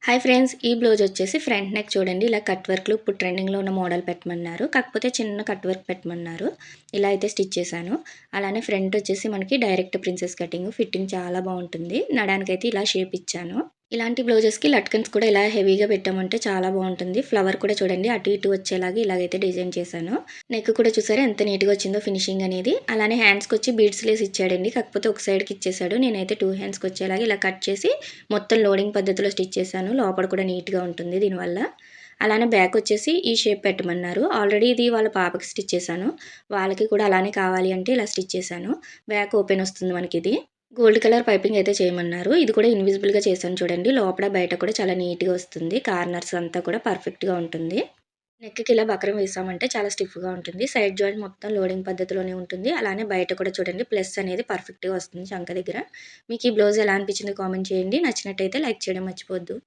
Hi friends! ఈ blouse వచ్చేసి front neck చూడండి. ఇలా కట్ వర్క్‌లో ఇప్పుడు ట్రెండింగ్‌లో ఉన్న మోడల్ పెట్టమన్నారు. కాకపోతే చిన్న కట్ వర్క్ పెట్టమన్నారు. ఇలా అయితే స్టిచ్ చేశాను. అలానే ఫ్రంట్ వచ్చేసి మనకి డైరెక్ట్ ప్రిన్సెస్ కటింగ్. ఫిట్టింగ్ చాలా బావుంటుంది. నడానికైతే ఇలా షేప్ ఇచ్చాను. ఇలాంటి బ్లౌజెస్‌కి లట్కన్స్ కూడా ఇలా హెవీగా పెట్టామంటే చాలా బావుంటుంది. ఫ్లవర్ కూడా చూడండి అటు ఇటు వచ్చేలాగా ఇలాగైతే డిజైన్ చేశాను. నెక్ కూడా చూసారా ఎంత నీట్‌గా వచ్చిందో ఫినిషింగ్ అనేది. అలానే హ్యాండ్స్‌కొచ్చి బీడ్స్ లేస్ ఇచ్చాడండి. కాకపోతే ఒక సైడ్‌కి ఇచ్చేసాడు. నేనైతే 2 హ్యాండ్స్‌కి వచ్చేలాగా ఇలా కట్ చేసి మొత్తం లోడింగ్ పద్ధతిలో స్టిచ్ చేశాను. లోపల కూడా నీట్‌గా ఉంటుంది దీనివల్ల. అలానే బ్యాక్ వచ్చేసి ఈ షేప్ పెట్టమన్నారు. ఆల్రెడీ ఇది వాళ్ళ పాపకి స్టిచ్ చేశాను. వాళ్ళకి కూడా అలానే కావాలి అంటే ఇలా స్టిచ్ చేశాను. బ్యాక్ ఓపెన్ వస్తుంది మనకిది. గోల్డ్ కలర్ పైపింగ్ అయితే చేయమన్నారు. ఇది కూడా ఇన్విజిబుల్‌గా చేశాను చూడండి. లోపల బయట కూడా చాలా నీట్‌గా వస్తుంది. కార్నర్స్ అంతా కూడా పర్ఫెక్ట్‌గా ఉంటుంది. నెక్‌కి ఇలా బక్రం వేసామంటే చాలా స్టిఫ్‌గా ఉంటుంది. సైడ్ జాయింట్ మొత్తం లోడింగ్ పద్ధతిలోనే ఉంటుంది. అలానే బయట కూడా చూడండి ప్లస్ అనేది పర్ఫెక్ట్‌గా వస్తుంది చంక దగ్గర. మీకు ఈ బ్లౌజ్ ఎలా అనిపించిందో కామెంట్ చేయండి. నచ్చినట్టయితే లైక్ చేయడం మర్చిపోవద్దు.